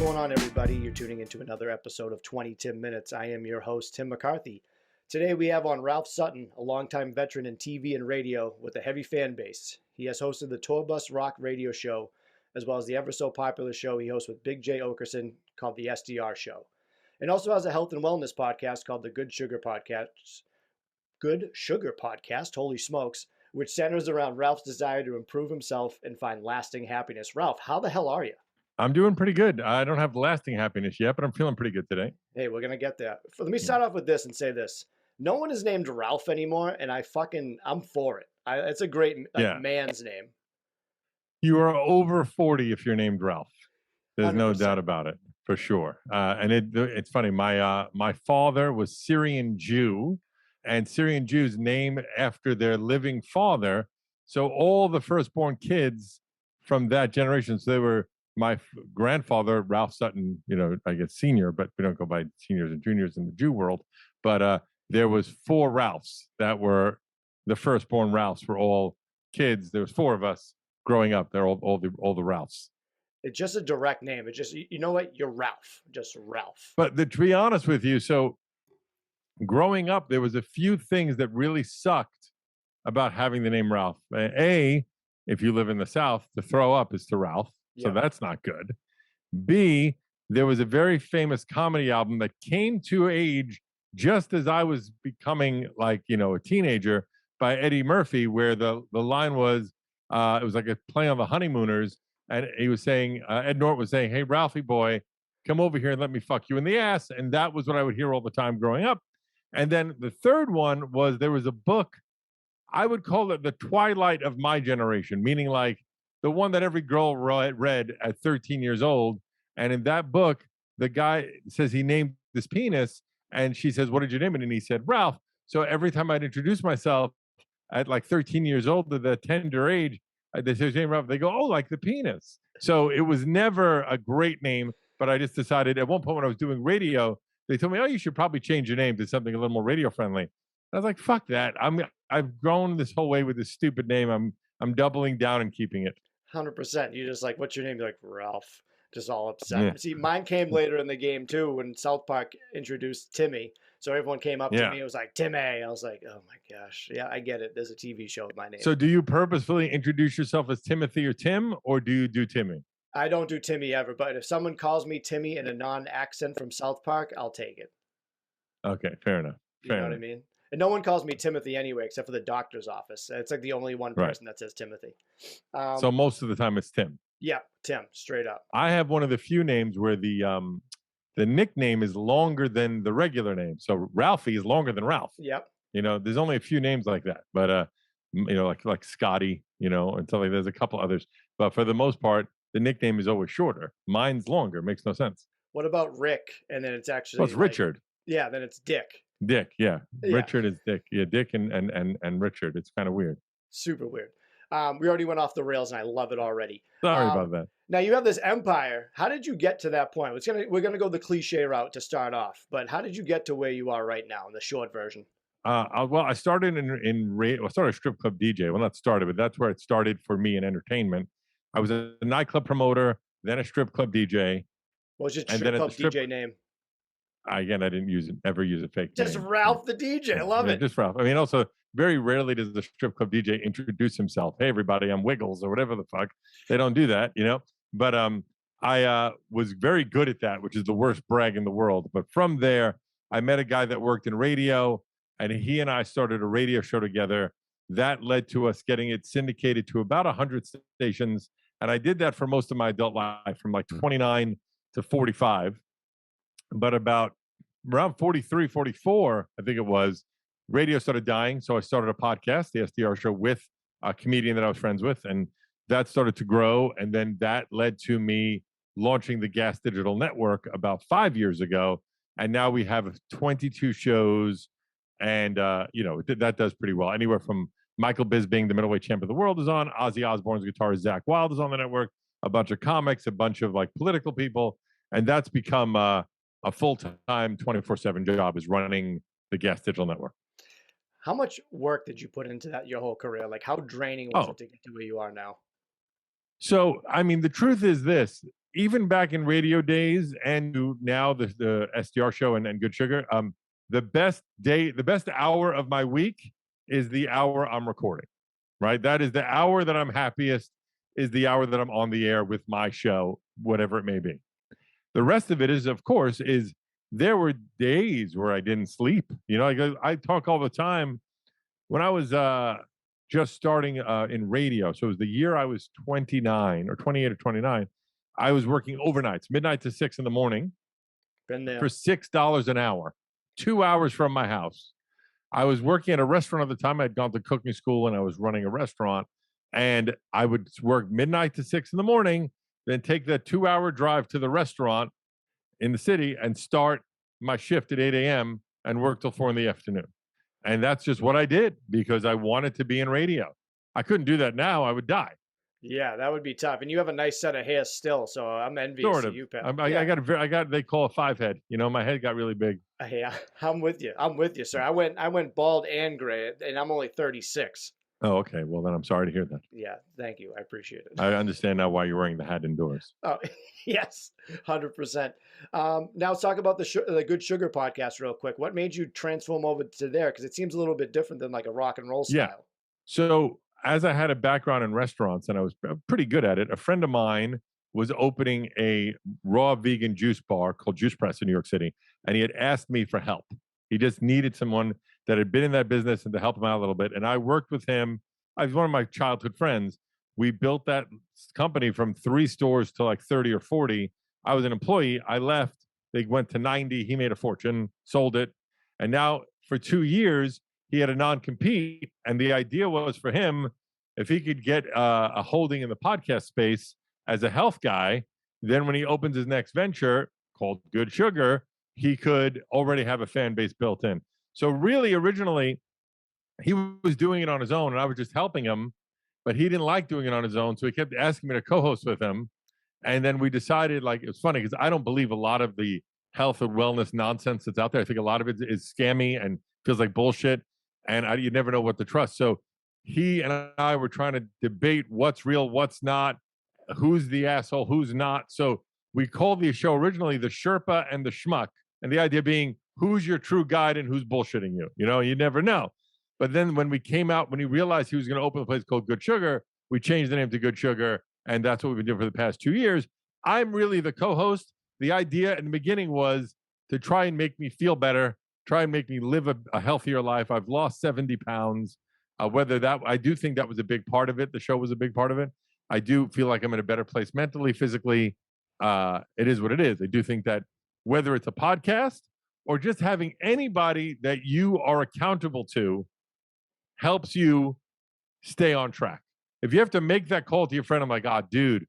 going on, everybody? You're tuning into another episode of 20 Tim Minutes. I am your host, Tim McCarthy. Today we have on Ralph Sutton, a longtime veteran in TV and radio with a heavy fan base. He has hosted the Tour Bus Rock radio show, as well as the ever so popular show he hosts with Big Jay Oakerson called the SDR Show. And also has a health and wellness podcast called the Good Sugar Podcast, holy smokes, which centers around Ralph's desire to improve himself and find lasting happiness. Ralph, how the hell are you? I'm doing pretty good. I don't have lasting happiness yet, but I'm feeling pretty good today. Hey, we're going to get there. Let me start off with this and say this. No one is named Ralph anymore, and I'm for it. It's a great man's name. You are over 40 if you're named Ralph. There's 100%. No doubt about it, for sure. And it's funny. My father was Syrian Jew, and Syrian Jews name after their living father. So all the firstborn kids from that generation, so they were my grandfather, Ralph Sutton, I guess senior, but we don't go by seniors and juniors in the Jew world. But there was 4 Ralphs that were the firstborn Ralphs were all kids. There was 4 of us growing up. They're all the Ralphs. It's just a direct name. It's just, you know what? You're Ralph, just Ralph. But to be honest with you, so growing up, there was a few things that really sucked about having the name Ralph. A, if you live in the South, to throw up is to Ralph. So that's not good. B, there was a very famous comedy album that came to age just as I was becoming a teenager by Eddie Murphy, where the line was, it was like a play on the Honeymooners. And he was saying, Ed Norton was saying, "Hey, Ralphie boy, come over here and let me fuck you in the ass." And that was what I would hear all the time growing up. And then the third one was there was a book, I would call it the twilight of my generation, meaning like the one that every girl read at 13 years old. And in that book, the guy says he named this penis, and she says, "What did you name it?" And he said, "Ralph." So every time I'd introduce myself at like 13 years old, at the tender age, they say, "Name Ralph." They go, "Oh, like the penis." So it was never a great name, but I just decided at one point when I was doing radio, they told me, "Oh, you should probably change your name to something a little more radio friendly." I was like, "Fuck that. I've grown this whole way with this stupid name. I'm doubling down and keeping it." 100%. You just like, "What's your name?" You're like, "Ralph." Just all upset. Yeah. See, mine came later in the game too when South Park introduced Timmy. So everyone came up to me. It was like, "Timmy." I was like, "Oh my gosh." Yeah, I get it. There's a TV show with my name. So do you purposefully introduce yourself as Timothy or Tim, or do you do Timmy? I don't do Timmy ever, but if someone calls me Timmy in a non-accent from South Park, I'll take it. Okay, fair enough. You know what I mean? And no one calls me Timothy anyway, except for the doctor's office. It's like the only one person that says Timothy. So most of the time it's Tim. Yeah, Tim, straight up. I have one of the few names where the nickname is longer than the regular name. So Ralphie is longer than Ralph. Yep. There's only a few names like that, but like Scotty, and something. There's a couple others, but for the most part, the nickname is always shorter. Mine's longer. Makes no sense. What about Rick? And then it's actually it's Richard. Yeah, then it's Dick. Dick, yeah. Richard is Dick. Yeah, Dick and Richard. It's kind of weird. Super weird. We already went off the rails, and I love it already. Sorry about that. Now you have this empire. How did you get to that point? We're gonna go the cliche route to start off, but how did you get to where you are right now in the short version? I started I started a strip club DJ. Well, not started, but that's where it started for me in entertainment. I was a nightclub promoter, then a strip club DJ. What was your strip club DJ name? Again, I didn't ever use a fake name. Just Ralph the DJ. I love it. Just Ralph. I mean, also, very rarely does the strip club DJ introduce himself. "Hey, everybody, I'm Wiggles," or whatever the fuck. They don't do that, But I was very good at that, which is the worst brag in the world. But from there, I met a guy that worked in radio, and he and I started a radio show together. That led to us getting it syndicated to about 100 stations. And I did that for most of my adult life, from like 29 to 45. But around 43, 44, I think it was, radio started dying. So I started a podcast, the SDR Show, with a comedian that I was friends with. And that started to grow. And then that led to me launching the Gas Digital Network about 5 years ago. And now we have 22 shows. And, that does pretty well. Anywhere from Michael Bisping, the middleweight champ of the world, is on. Ozzy Osbourne's guitarist Zach Wilde is on the network. A bunch of comics, a bunch of like political people. And that's become a full-time 24/7 job, is running the Gas Digital Network. How much work did you put into that your whole career? Like, how draining was it to get to where you are now? So, I mean, the truth is this, even back in radio days and now the SDR show and Good Sugar, the best hour of my week is the hour I'm recording, right? That is the hour that I'm happiest, is the hour that I'm on the air with my show, whatever it may be. The rest of it is, of course, there were days where I didn't sleep. You know, like I talk all the time. When I was just starting in radio, so it was the year I was 29 or 28 or 29, I was working overnights, midnight to 6 in the morning Been there. for $6 an hour, 2 hours from my house. I was working at a restaurant at the time. I'd gone to cooking school and I was running a restaurant. And I would work midnight to 6 in the morning, then take that 2-hour drive to the restaurant in the city and start my shift at 8 a.m. and work till 4 in the afternoon. And that's just what I did because I wanted to be in radio. I couldn't do that now. I would die. Yeah, that would be tough. And you have a nice set of hair still, so I'm envious Sort of of. you, Pat. I got they call a 5 head. You know, my head got really big. Yeah, I'm with you. I'm with you, sir. I went bald and gray, and I'm only 36. Oh, okay. Well, then I'm sorry to hear that. Yeah, thank you. I appreciate it. I understand now why you're wearing the hat indoors. Oh, yes, 100%. Now let's talk about the Good Sugar podcast real quick. What made you transform over to there? Because it seems a little bit different than like a rock and roll style. Yeah. So as I had a background in restaurants and I was pretty good at it, a friend of mine was opening a raw vegan juice bar called Juice Press in New York City. And he had asked me for help. He just needed someone that had been in that business and to help him out a little bit. And I worked with him. I was one of my childhood friends. We built that company from 3 stores to like 30 or 40. I was an employee. I left. They went to 90. He made a fortune, sold it. And now for 2 years, he had a non-compete. And the idea was for him, if he could get a holding in the podcast space as a health guy, then when he opens his next venture called Good Sugar, he could already have a fan base built in. So really, originally, he was doing it on his own and I was just helping him, but he didn't like doing it on his own. So he kept asking me to co-host with him. And then we decided, like, it's funny because I don't believe a lot of the health and wellness nonsense that's out there. I think a lot of it is scammy and feels like bullshit. And you never know what to trust. So he and I were trying to debate what's real, what's not, who's the asshole, who's not. So we called the show originally the Sherpa and the Schmuck. And the idea being, who's your true guide and who's bullshitting you? You know, you never know. But then when we came out, when he realized he was going to open a place called Good Sugar, we changed the name to Good Sugar. And that's what we've been doing for the past 2 years. I'm really the co-host. The idea in the beginning was to try and make me feel better, try and make me live a healthier life. I've lost 70 pounds. I do think that was a big part of it. The show was a big part of it. I do feel like I'm in a better place mentally, physically. It is what it is. I do think that whether it's a podcast or just having anybody that you are accountable to helps you stay on track. If you have to make that call to your friend, I'm like, dude,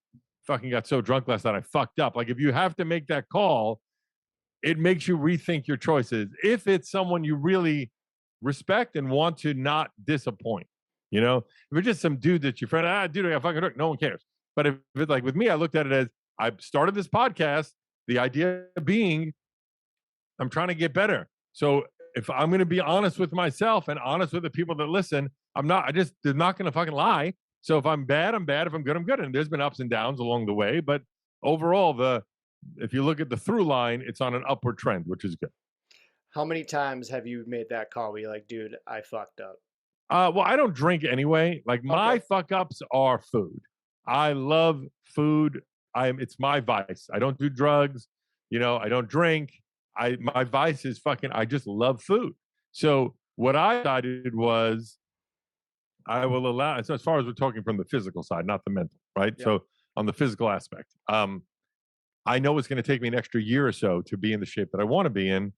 fucking got so drunk last night, I fucked up. Like, if you have to make that call, it makes you rethink your choices. If it's someone you really respect and want to not disappoint, you know, if it's just some dude that's your friend, dude, I got fucking drunk, no one cares. But if it's like with me, I looked at it as I started this podcast, the idea being I'm trying to get better. So if I'm going to be honest with myself and honest with the people that listen, they're not going to fucking lie. So if I'm bad, I'm bad. If I'm good, I'm good. And there's been ups and downs along the way. But overall, if you look at the through line, it's on an upward trend, which is good. How many times have you made that call where you're like, dude, I fucked up? Well, I don't drink anyway. Like my fuck ups are food. I love food. It's my vice. I don't do drugs. You know, I don't drink. My vice is I just love food. So what I decided was I will allow, so as far as we're talking from the physical side, not the mental, right? Yeah. So on the physical aspect, I know it's going to take me an extra year or so to be in the shape that I want to be in.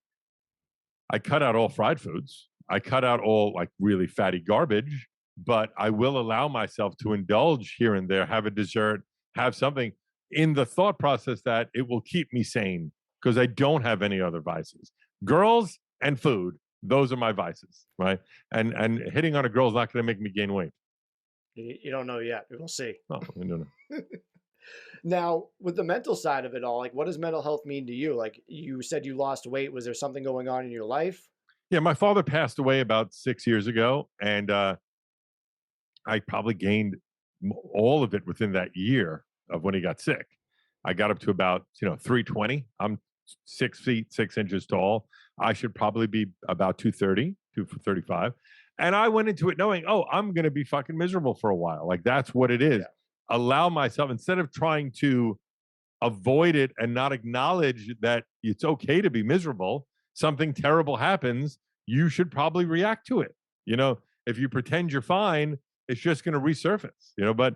I cut out all fried foods. I cut out all like really fatty garbage, but I will allow myself to indulge here and there, have a dessert, have something in the thought process that it will keep me sane because I don't have any other vices. Girls and food, those are my vices, right? And hitting on a girl is not going to make me gain weight. You don't know yet. We'll see. Oh, I don't know. Now, with the mental side of it all, like, what does mental health mean to you? Like, you said you lost weight. Was there something going on in your life? Yeah, my father passed away about 6 years ago, and I probably gained all of it within that year of when he got sick. I got up to about 320. I'm 6 feet 6 inches tall. I should probably be about 230, 235. And I went into it knowing, oh, I'm going to be fucking miserable for a while. Like that's what it is. Yeah. Allow myself, instead of trying to avoid it and not acknowledge that it's okay to be miserable, something terrible happens, you should probably react to it. If you pretend you're fine, it's just going to resurface, but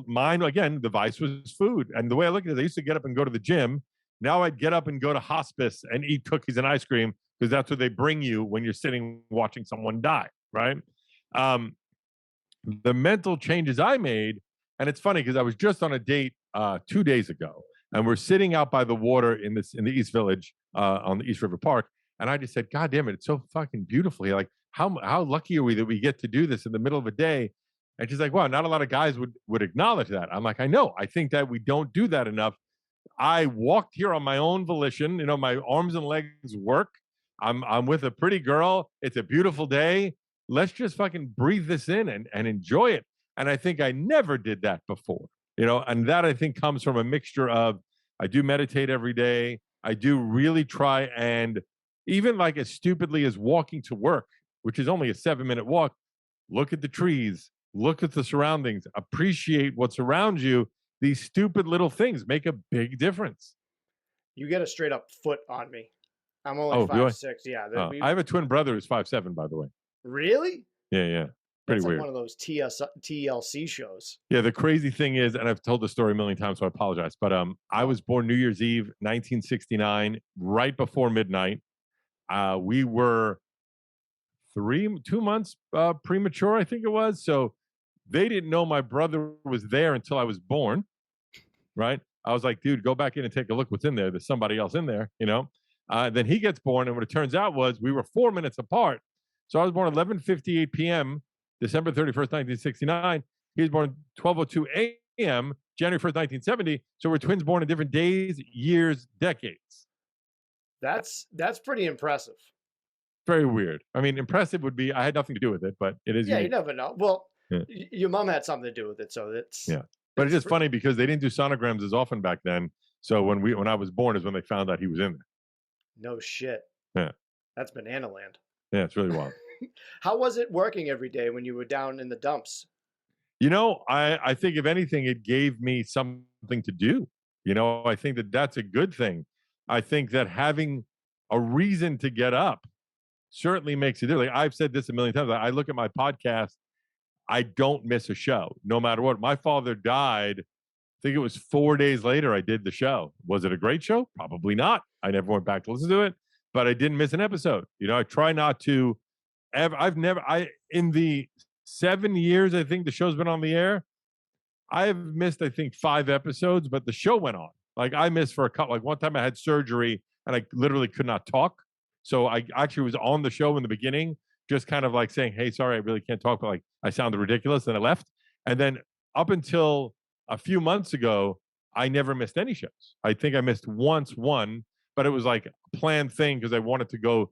mine, again, the vice was food. And the way I look at it, I used to get up and go to the gym. Now I'd get up and go to hospice and eat cookies and ice cream because that's what they bring you when you're sitting watching someone die, right? The mental changes I made, and it's funny because I was just on a date 2 days ago, and we're sitting out by the water in the East Village on the East River Park, and I just said, God damn it, it's so fucking beautiful here. Like, how lucky are we that we get to do this in the middle of a day? And she's like, wow, not a lot of guys would acknowledge that. I'm like, I know. I think that we don't do that enough. I walked here on my own volition. My arms and legs work. I'm with a pretty girl. It's a beautiful day. Let's just fucking breathe this in and enjoy it. And I think I never did that before, and that I think comes from a mixture of, I do meditate every day. I do really try, and even like as stupidly as walking to work, which is only a 7-minute walk, look at the trees, look at the surroundings, appreciate what's around you. These stupid little things make a big difference. You get a straight up foot on me. I'm only 5'6". Yeah. I have a twin brother who's 5'7", by the way. Really? Yeah. Pretty That's like weird. One of those TLC shows. Yeah, the crazy thing is, and I've told the story a million times, so I apologize, but I was born New Year's Eve, 1969, right before midnight. We were 2 months premature, I think it was. So they didn't know my brother was there until I was born, right? I was like, dude, go back in and take a look what's in there. There's somebody else in there, Then he gets born, and what it turns out was we were 4 minutes apart. So I was born 11:58 p.m., December 31st, 1969. He was born 12:02 a.m., January 1st, 1970. So we're twins born in different days, years, decades. That's pretty impressive. Very weird. I mean, impressive would be, I had nothing to do with it, but it is. Yeah, unique. you never know. Well, your mom had something to do with it, so it's. Yeah, but it's just funny because they didn't do sonograms as often back then. So when I was born is when they found out he was in there. No shit. Yeah. That's banana land. Yeah, it's really wild. How was it working every day when you were down in the dumps? I think if anything, it gave me something to do. I think that's a good thing. I think that having a reason to get up certainly makes it different. Like I've said this a million times. I look at my podcast, I don't miss a show, no matter what. My father died, I think it was 4 days later I did the show. Was it a great show? Probably not. I never went back to listen to it, but I didn't miss an episode. I try not to ever. In the 7 years I think the show's been on the air, I've missed, I think, 5 episodes, but the show went on. Like I missed for a couple, like one time I had surgery and I literally could not talk. So I actually was on the show in the beginning, just kind of like saying, hey, sorry, I really can't talk, but like I sounded ridiculous, and I left. And then up until a few months ago, I never missed any shows. I think I missed one, but it was like a planned thing because I wanted to go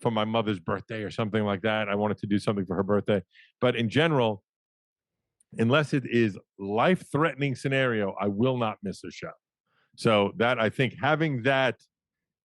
for my mother's birthday or something like that. I wanted to do something for her birthday. But in general, unless it is life-threatening scenario, I will not miss a show. So that, I think, having that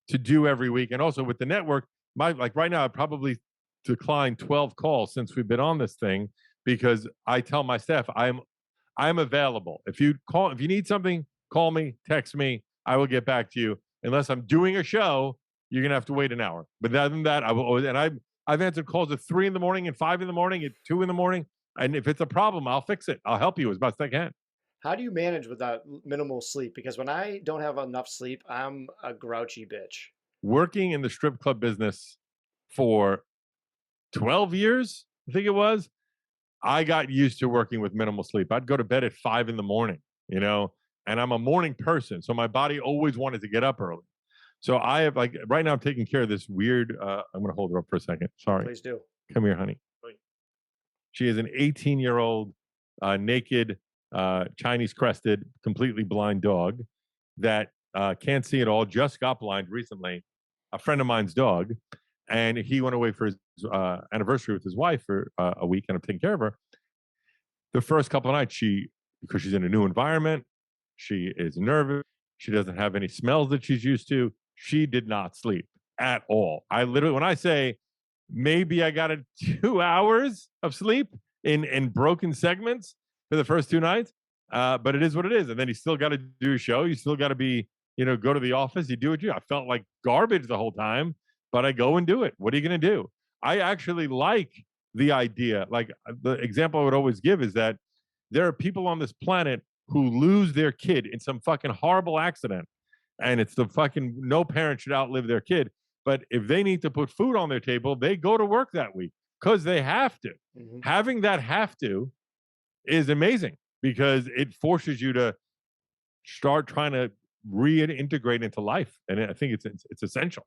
to do every week, and also with the network, like right now, I probably declined 12 calls since we've been on this thing because I tell my staff I'm available. If you need something, call me, text me. I will get back to you. Unless I'm doing a show, you're gonna have to wait an hour. But other than that, I will always. And I've answered calls at 3 a.m, at 5 a.m, at 2 a.m, and if it's a problem, I'll fix it. I'll help you as best I can. How do you manage without minimal sleep? Because when I don't have enough sleep, I'm a grouchy bitch. Working in the strip club business for 12 years, I think it was, I got used to working with minimal sleep. I'd go to bed at 5 a.m, and I'm a morning person. So my body always wanted to get up early. So I have, like, right now I'm taking care of this weird, I'm going to hold her up for a second. Sorry. Please do. Come here, honey. She is an 18-year-old naked, Chinese crested, completely blind dog that can't see at all, just got blind recently. A friend of mine's dog, and he went away for his anniversary with his wife for a week, and I'm taking care of her. The first couple of nights, because she's in a new environment, She is nervous. She doesn't have any smells that she's used to. She did not sleep at all. I literally, when I say maybe I got 2 hours of sleep in broken segments for the first 2 nights, but it is what it is. And then you still got to do a show. You still got to be, go to the office. You do what you. I felt like garbage the whole time, but I go and do it. What are you going to do? I actually like the idea. Like the example I would always give is that there are people on this planet who lose their kid in some fucking horrible accident. And it's the fucking no parent should outlive their kid. But if they need to put food on their table, they go to work that week because they have to. Mm-hmm. Having that have to is amazing because it forces you to start trying to reintegrate into life. And I think it's essential.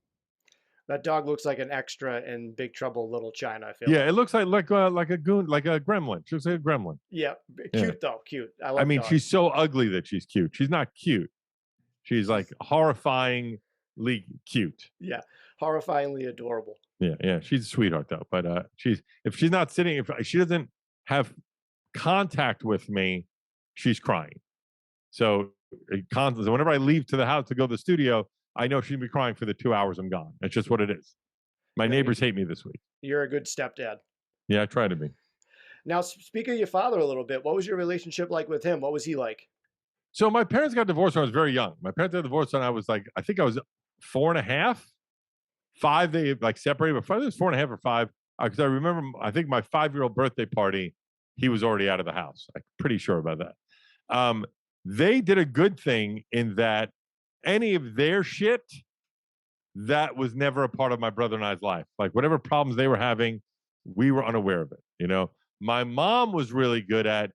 That dog looks like an extra in Big Trouble in Little China. I feel. Yeah, it looks like a goon, like a gremlin. She looks like a gremlin. Yeah, cute though, cute. I mean, dogs. She's so ugly that she's cute. She's not cute. She's like horrifyingly cute. Yeah, horrifyingly adorable. Yeah. She's a sweetheart though. But if she's not sitting, if she doesn't have contact with me, she's crying. So whenever I leave to the house to go to the studio, I know she'll be crying for the 2 hours I'm gone. That's just what it is. My neighbors hate me this week. You're a good stepdad. Yeah, I try to be. Now, speak of your father a little bit. What was your relationship like with him? What was he like? So my parents got divorced when I was very young. My parents got divorced when I was like, I think I was 4.5, 5. They like separated, but I was 4.5 or 5. Because I remember, I think my 5-year-old birthday party, he was already out of the house. I'm pretty sure about that. They did a good thing in that any of their shit, that was never a part of my brother and I's life. Like whatever problems they were having, we were unaware of it. My mom was really good at,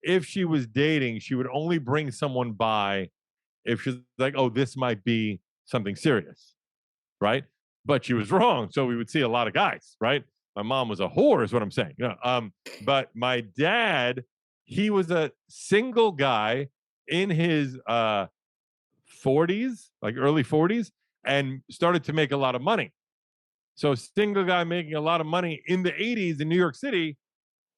if she was dating, she would only bring someone by if she's like, oh, this might be something serious, right? But she was wrong. So we would see a lot of guys, right? My mom was a whore is what I'm saying. But my dad, he was a single guy in his 40s, like early 40s, and started to make a lot of money. So single guy making a lot of money in the 80s in New York City.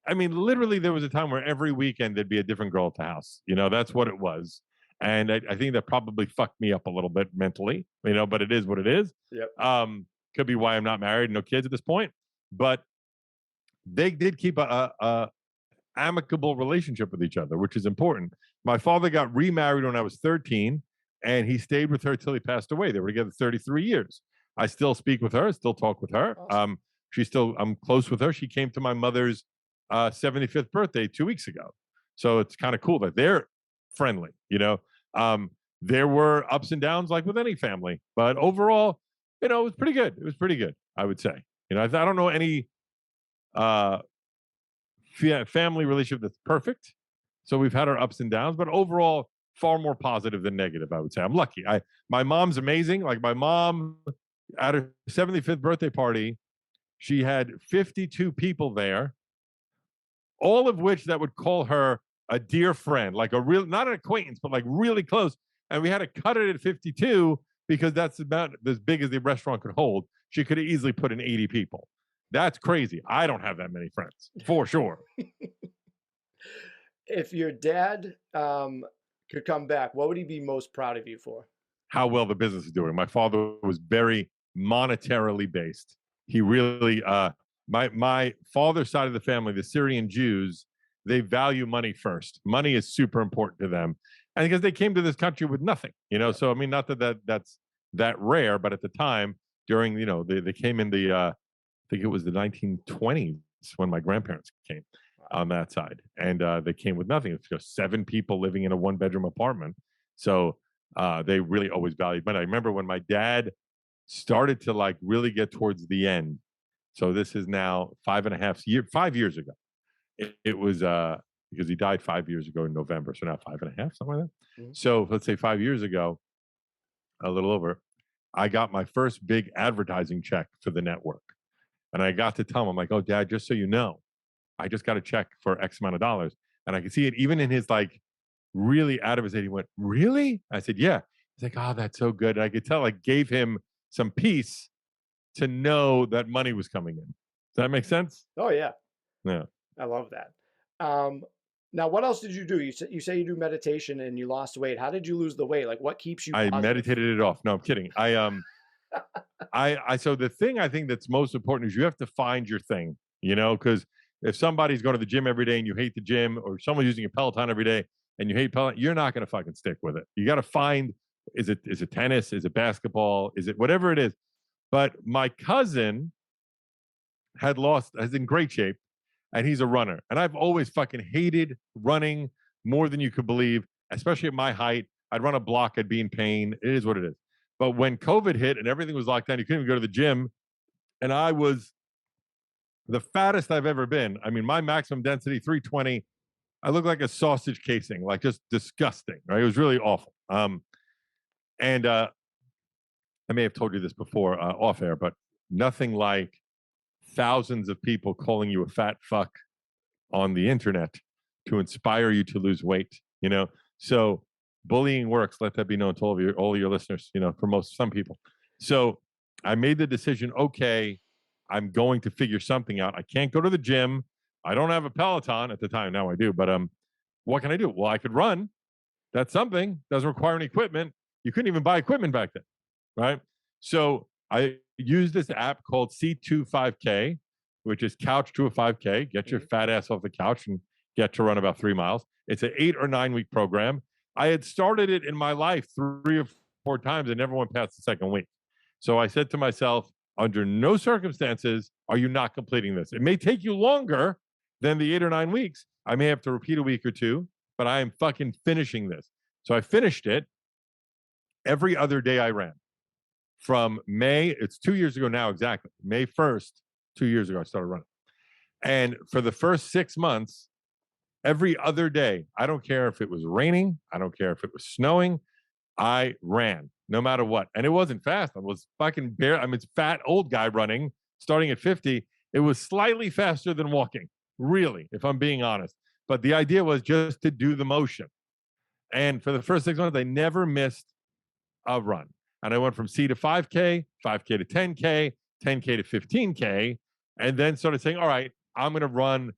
I mean, literally there was a time where every weekend there'd be a different girl at the house. That's what it was. And I think that probably fucked me up a little bit mentally, but it is what it is. Yep. Could be why I'm not married, no kids at this point. But they did keep a amicable relationship with each other, which is important. My father got remarried when I was 13, and he stayed with her till he passed away. They were together 33 years. I still speak with her, still talk with her. Awesome. I'm close with her. She came to my mother's 75th birthday 2 weeks ago. So it's kind of cool that they're friendly, there were ups and downs like with any family, but overall, it was pretty good. It was pretty good, I would say. I don't know any family relationship that's perfect. So we've had our ups and downs, but overall, far more positive than negative, I would say. I'm lucky. My mom's amazing. Like my mom, at her 75th birthday party, she had 52 people there, all of which that would call her a dear friend, like a real, not an acquaintance, but like really close. And we had to cut it at 52 because that's about as big as the restaurant could hold. She could have easily put in 80 people. That's crazy. I don't have that many friends, for sure. If your dad could come back, what would he be most proud of you for? How well the business is doing. My father was very monetarily based. He really, my father's side of the family, the Syrian Jews, they value money first. Money is super important to them. And because they came to this country with nothing, So, I mean, not that's that rare, but at the time during, they came in the, I think it was the 1920s when my grandparents came on that side. And they came with nothing. It's just 7 people living in a 1-bedroom apartment. So they really always valued money. I remember when my dad started to like really get towards the end. So this is now 5 years ago. It was because he died 5 years ago in November. So now 5.5, something like that. Mm-hmm. So let's say 5 years ago, a little over, I got my first big advertising check for the network. And I got to tell him, I'm like, oh, Dad, just so you know, I just got a check for X amount of dollars. And I could see it even in his like really out of his head. He went, really? I said, yeah. He's like, oh, that's so good. And I could tell I gave him some peace to know that money was coming in. Does that make sense? Oh, yeah. Yeah. I love that. Now, what else did you do? You say you do meditation and you lost weight. How did you lose the weight? Like, what keeps you I positive? meditated it off. No, I'm kidding. So the thing I think that's most important is you have to find your thing, because if somebody's going to the gym every day and you hate the gym, or someone's using a Peloton every day and you hate Peloton, you're not going to fucking stick with it. You got to find, is it tennis? Is it basketball? Is it whatever it is? But my cousin is in great shape, and he's a runner. And I've always fucking hated running more than you could believe, especially at my height. I'd run a block, I'd be in pain. It is what it is. But when COVID hit and everything was locked down, you couldn't even go to the gym. And I was the fattest I've ever been. I mean, my maximum density, 320. I looked like a sausage casing, like just disgusting, right? It was really awful. And I may have told you this before off air, but nothing like thousands of people calling you a fat fuck on the internet to inspire you to lose weight, So bullying works. Let that be known to all of your listeners, for some people. So I made the decision, okay, I'm going to figure something out. I can't go to the gym. I don't have a Peloton at the time. Now I do, but what can I do? Well, I could run. That's something. Doesn't require any equipment. You couldn't even buy equipment back then, right? So I used this app called C25K, which is couch to a 5K. Get your fat ass off the couch and get to run about 3 miles. It's an 8 or 9 week program. I had started it in my life 3 or 4 times and never went past the second week. So I said to myself, under no circumstances are you not completing this. It may take you longer than the 8 or 9 weeks. I may have to repeat a week or two, but I am fucking finishing this. So I finished it. Every other day I ran. From May, it's 2 years ago now exactly. May 1st, 2 years ago, I started running. And for the first 6 months, every other day, I don't care if it was raining, I don't care if it was snowing, I ran no matter what. And it wasn't fast. I was fucking it's fat old guy running, starting at 50. It was slightly faster than walking, really, if I'm being honest. But the idea was just to do the motion. And for the first 6 months, I never missed a run. And I went from C to 5K, 5K to 10K, 10K to 15K, and then started saying, all right, I'm going to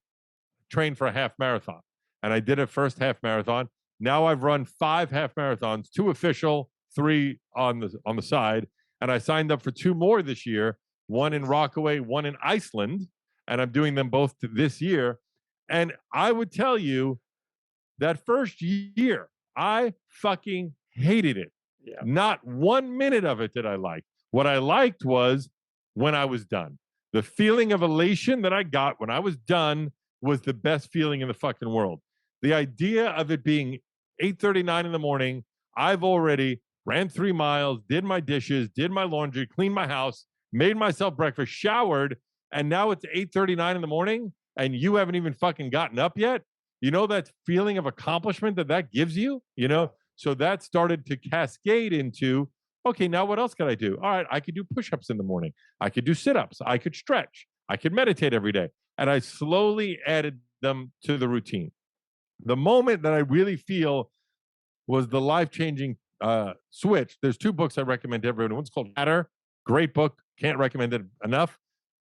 train for a half marathon. And I did a first half marathon. Now I've run 5 half marathons, 2 official, 3 on the side. And I signed up for 2 more this year, 1 in Rockaway, 1 in Iceland. And I'm doing them both this year. And I would tell you that first year, I fucking hated it. Yeah. Not 1 minute of it did I like. What I liked was when I was done. The feeling of elation that I got when I was done was the best feeling in the fucking world. The idea of it being 8:39 in the morning, I've already ran 3 miles, did my dishes, did my laundry, cleaned my house, made myself breakfast, showered, and now it's 8:39 in the morning and you haven't even fucking gotten up yet? You know that feeling of accomplishment that gives you? So that started to cascade into, okay, now what else could I do? All right, I could do push-ups in the morning. I could do sit-ups. I could stretch. I could meditate every day. And I slowly added them to the routine. The moment that I really feel was the life-changing switch, there's 2 books I recommend to everyone. One's called Matter. Great book. Can't recommend it enough.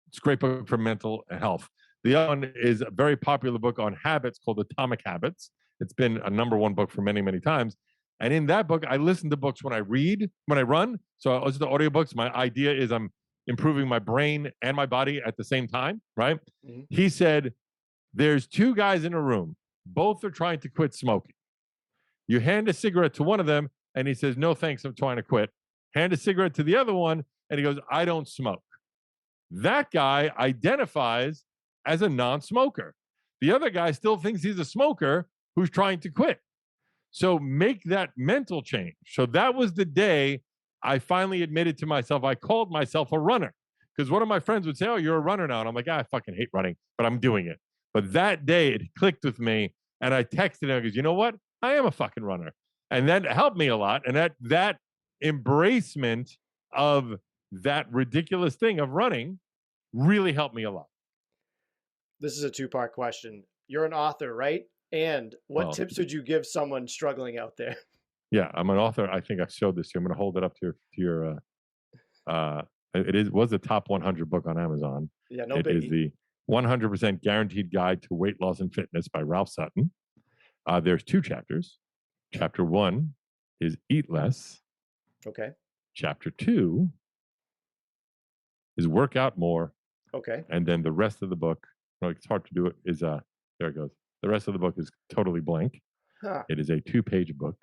It's a great book for mental health. The other one is a very popular book on habits called Atomic Habits. It's been a #1 book for many, many times. And in that book, I listen to books when I run. So I listen to audiobooks. My idea is I'm improving my brain and my body at the same time, right? Mm-hmm. He said, there's 2 guys in a room. Both are trying to quit smoking. You hand a cigarette to one of them, and he says, no, thanks, I'm trying to quit. Hand a cigarette to the other one, and he goes, I don't smoke. That guy identifies as a non-smoker. The other guy still thinks he's a smoker who's trying to quit. So make that mental change. So that was the day I finally admitted to myself, I called myself a runner. Because one of my friends would say, oh, you're a runner now. And I'm like, I fucking hate running, but I'm doing it. But that day it clicked with me. And I texted him because, you know what? I am a fucking runner. And that helped me a lot. And that embracement of that ridiculous thing of running really helped me a lot. This is a 2-part question. You're an author, right? And what tips would you give someone struggling out there? Yeah, I'm an author. I think I showed this to you. I'm going to hold it up to your it was the top 100 book on Amazon. Yeah, no biggie. It is the 100% guaranteed guide to weight loss and fitness by Ralph Sutton. There's 2 chapters. Chapter 1 is eat less. Okay. Chapter 2 is work out more. Okay. And then the rest of the book, it's hard to do it, is there it goes. The rest of the book is totally blank. Huh. It is a 2-page book.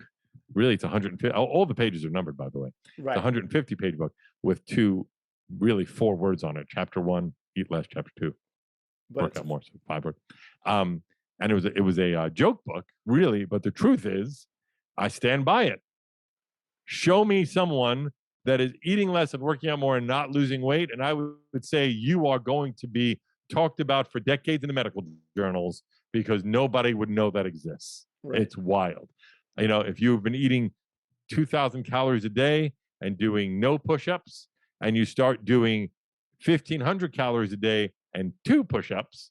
Really, it's 150. All the pages are numbered, by the way. Right. It's a 150-page book with 4 words on it. Chapter 1, eat less. Chapter 2, work out more. So 5 words. And it was a joke book, really. But the truth is, I stand by it. Show me someone that is eating less and working out more and not losing weight, and I would say you are going to be talked about for decades in the medical journals because nobody would know that exists. Right. It's wild. If you've been eating 2,000 calories a day and doing no push-ups, and you start doing 1,500 calories a day and 2 push-ups,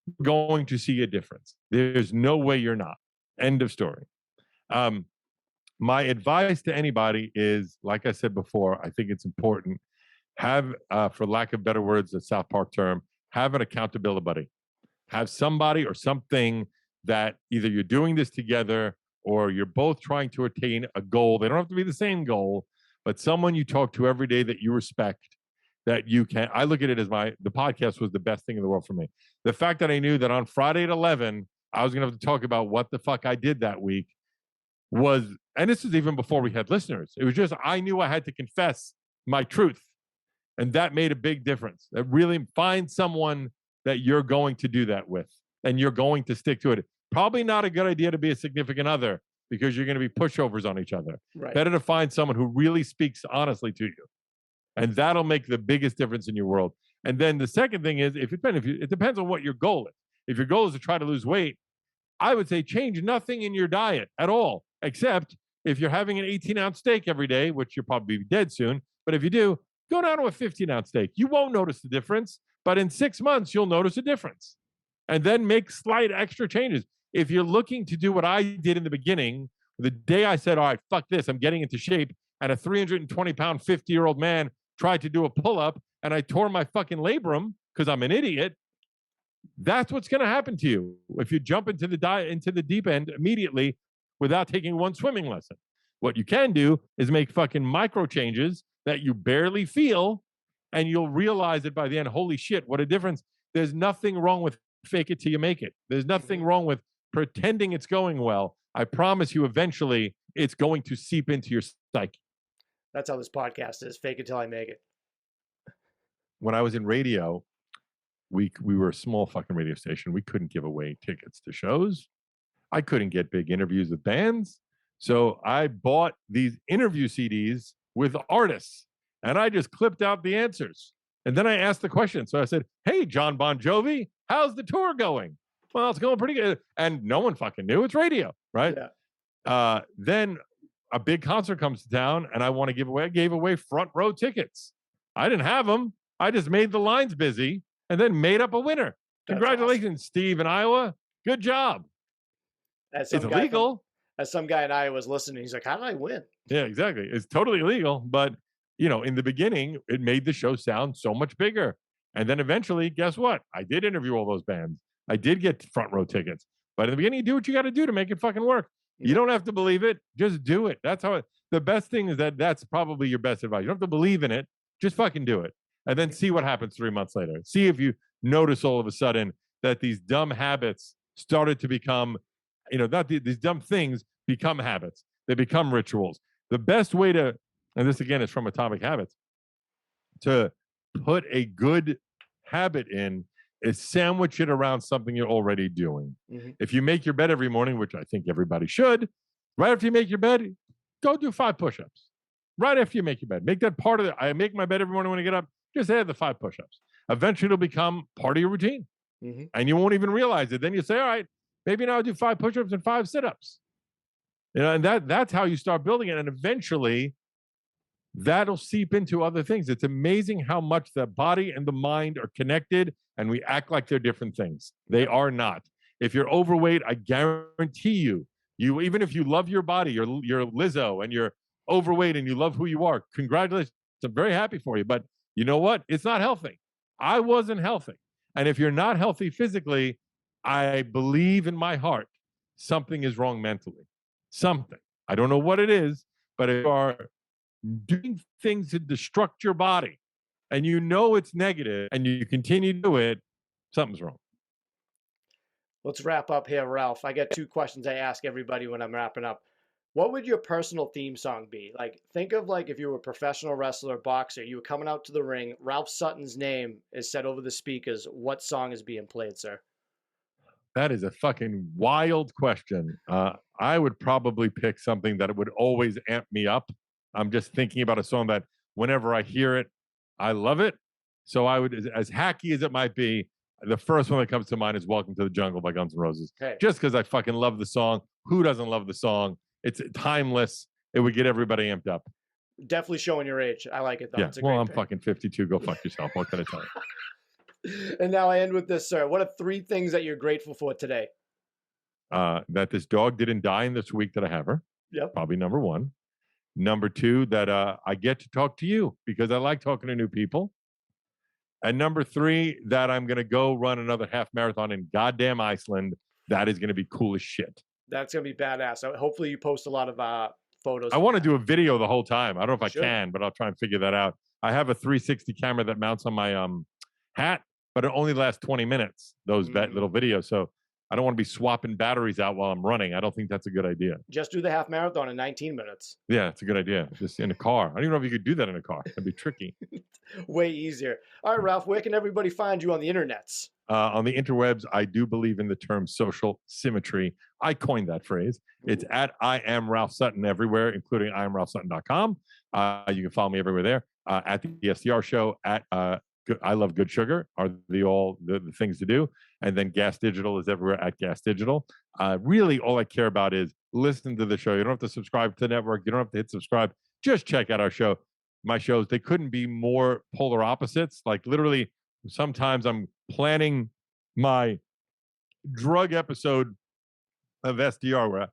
you're going to see a difference. There's no way you're not. End of story. My advice to anybody is, like I said before, I think it's important, have, for lack of better words, a South Park term, have an accountability buddy. Have somebody or something that either you're doing this together or you're both trying to attain a goal. They don't have to be the same goal, but someone you talk to every day that you respect, that you can. I look at it as the podcast was the best thing in the world for me. The fact that I knew that on Friday at 11, I was going to have to talk about what the fuck I did that week was, and this is even before we had listeners. It was just, I knew I had to confess my truth. And that made a big difference. That really, find someone that you're going to do that with and you're going to stick to it. Probably not a good idea to be a significant other because you're going to be pushovers on each other. Right. Better to find someone who really speaks honestly to you. And that'll make the biggest difference in your world. And then the second thing is, it depends on what your goal is. If your goal is to try to lose weight, I would say change nothing in your diet at all, except if you're having an 18-ounce steak every day, which you'll probably be dead soon. But if you do, go down to a 15-ounce steak. You won't notice the difference, but in 6 months, you'll notice a difference. And then make slight extra changes. If you're looking to do what I did in the beginning, the day I said, all right, fuck this, I'm getting into shape, and a 320-pound, 50-year-old man tried to do a pull-up, and I tore my fucking labrum because I'm an idiot, that's what's going to happen to you if you jump into the deep end immediately without taking one swimming lesson. What you can do is make fucking micro changes that you barely feel, and you'll realize it by the end. Holy shit, what a difference. There's nothing wrong with fake it till you make it. There's nothing wrong with pretending it's going well. I promise you, eventually, it's going to seep into your psyche. That's how this podcast is. Fake it till I make it. When I was in radio, we were a small fucking radio station. We couldn't give away tickets to shows. I couldn't get big interviews with bands. So I bought these interview CDs with artists, and I just clipped out the answers. And then I asked the question. So I said, hey, John Bon Jovi, how's the tour going? Well, it's going pretty good. And no one fucking knew. It's radio, right? Yeah. Then a big concert comes to town, and I gave away front row tickets. I didn't have them. I just made the lines busy and then made up a winner. Congratulations, awesome. Steve in Iowa. Good job. It's illegal. As some guy in Iowa was listening, he's like, how did I win? Yeah, exactly. It's totally illegal. But, in the beginning, it made the show sound so much bigger. And then eventually, guess what? I did interview all those bands. I did get front row tickets. But in the beginning, you do what you got to do to make it fucking work. Yeah. You don't have to believe it. Just do it. That's how the best thing is that's probably your best advice. You don't have to believe in it. Just fucking do it. And then see what happens 3 months later. See if you notice all of a sudden that these dumb habits started to become, these dumb things become habits. They become rituals. The best way to, and this again is from Atomic Habits, to put a good habit in is sandwich it around something you're already doing. Mm-hmm. If you make your bed every morning, which I think everybody should, right after you make your bed, go do 5 push-ups. Right after you make your bed. Make that part of it. I make my bed every morning when I get up. Just add the 5 push-ups. Eventually, it'll become part of your routine. Mm-hmm. And you won't even realize it. Then you say, all right, maybe now I'll do 5 push-ups and 5 sit-ups. And that's how you start building it. And eventually, that'll seep into other things. It's amazing how much the body and the mind are connected, and we act like they're different things. They are not. If you're overweight, I guarantee you, even if you love your body, you're Lizzo, and you're overweight and you love who you are, congratulations. I'm very happy for you. But you know what? It's not healthy. I wasn't healthy. And if you're not healthy physically, I believe in my heart something is wrong mentally. Something. I don't know what it is, but if you are doing things to destruct your body and you know it's negative and you continue to do it, something's wrong. Let's wrap up here, Ralph. I got 2 questions I ask everybody when I'm wrapping up. What would your personal theme song be? Like, think of like if you were a professional wrestler, boxer, you were coming out to the ring, Ralph Sutton's name is said over the speakers. What song is being played, sir? That is a fucking wild question. I would probably pick something that would always amp me up. I'm just thinking about a song that whenever I hear it, I love it. So I would, as hacky as it might be, the first one that comes to mind is Welcome to the Jungle by Guns N' Roses. Okay. Just because I fucking love the song. Who doesn't love the song? It's timeless. It would get everybody amped up. Definitely showing your age. I like it, though. Yeah. It's a Well, great I'm pick. fucking 52. Go fuck yourself. What can I tell you? And now I end with this, sir. What are 3 things that you're grateful for today? That this dog didn't die in this week that I have her. Yep. Probably number 1. Number 2, that I get to talk to you because I like talking to new people. And number 3, that I'm going to go run another half marathon in goddamn Iceland. That is going to be cool as shit. That's going to be badass. So hopefully you post a lot of photos. I want to do a video the whole time. I don't know if I Sure. can, but I'll try and figure that out. I have a 360 camera that mounts on my hat, but it only lasts 20 minutes, those little videos. So I don't want to be swapping batteries out while I'm running. I don't think that's a good idea. Just do the half marathon in 19 minutes. Yeah, it's a good idea. Just in a car. I don't even know if you could do that in a car. That'd be tricky. Way easier. All right, Ralph, where can everybody find you on the internets? On the interwebs, I do believe in the term social symmetry. I coined that phrase. It's at I am Ralph Sutton everywhere, including IamRalphSutton.com. You can follow me everywhere there. At the SDR Show, at I Love Good Sugar are the things to do. And then Gas Digital is everywhere at Gas Digital. Really, all I care about is listen to the show. You don't have to subscribe to the network. You don't have to hit subscribe. Just check out our show. My shows, they couldn't be more polar opposites. Like literally, sometimes I'm planning my drug episode of SDR where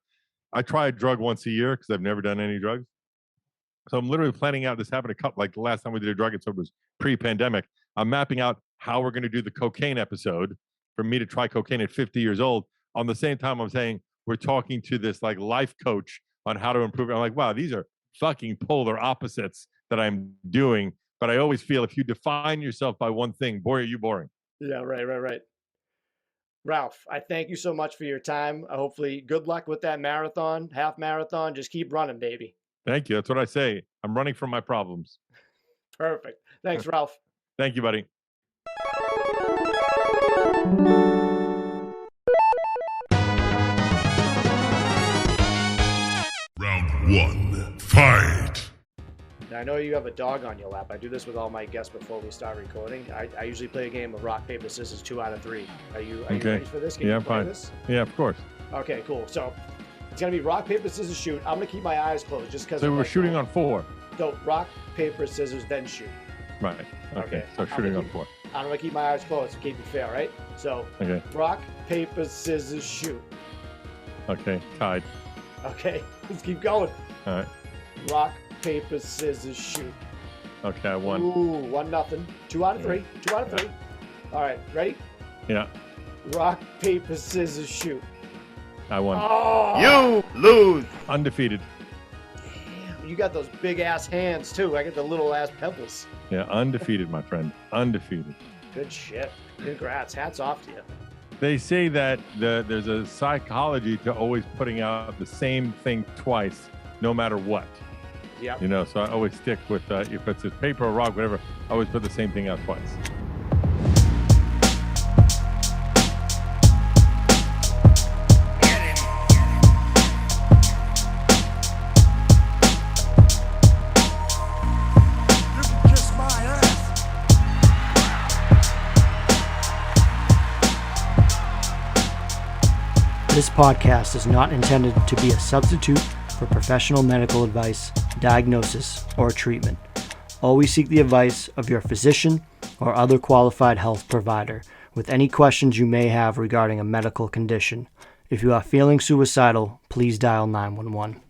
I try a drug once a year because I've never done any drugs. So I'm literally planning out, this happened like the last time we did a drug episode was pre-pandemic. I'm mapping out how we're going to do the cocaine episode for me to try cocaine at 50 years old. On the same time, I'm saying we're talking to this like life coach on how to improve. I'm like, wow, these are fucking polar opposites that I'm doing. But I always feel if you define yourself by one thing, boy, are you boring. Yeah, right. Ralph, I thank you so much for your time. Hopefully, good luck with that marathon, half marathon. Just keep running, baby. Thank you. That's what I say. I'm running from my problems. Perfect. Thanks, Ralph. Thank you, buddy. Round 1, fight! Now, I know you have a dog on your lap. I do this with all my guests before we start recording. I usually play a game of rock, paper, scissors, 2 out of 3. Are you ready for this? Can Yeah, you I'm play fine. This? Yeah, of course. Okay, cool. So it's going to be rock, paper, scissors, shoot. I'm going to keep my eyes closed just because. So we're shooting on 4. So rock, paper, scissors, then shoot. Right. Okay. So shooting on 4. I'm going to keep my eyes closed to keep it fair, right? So rock, paper, scissors, shoot. Okay. Tied. Okay. Let's keep going. All right. Rock, paper, scissors, shoot. Okay, I won. Ooh, 1-0. 2 out of 3. 2 out of 3. All right, ready? Yeah. Rock, paper, scissors, shoot. I won. Oh! You lose! Undefeated. Damn, you got those big ass hands too. I got the little ass pebbles. Yeah, undefeated, my friend. Undefeated. Good shit. Congrats. Hats off to you. They say that there's a psychology to always putting out the same thing twice, no matter what. Yeah. You know, so I always stick with, if it's a paper or rock, whatever, I always put the same thing out twice. This podcast is not intended to be a substitute for professional medical advice, diagnosis, or treatment. Always seek the advice of your physician or other qualified health provider with any questions you may have regarding a medical condition. If you are feeling suicidal, please dial 911.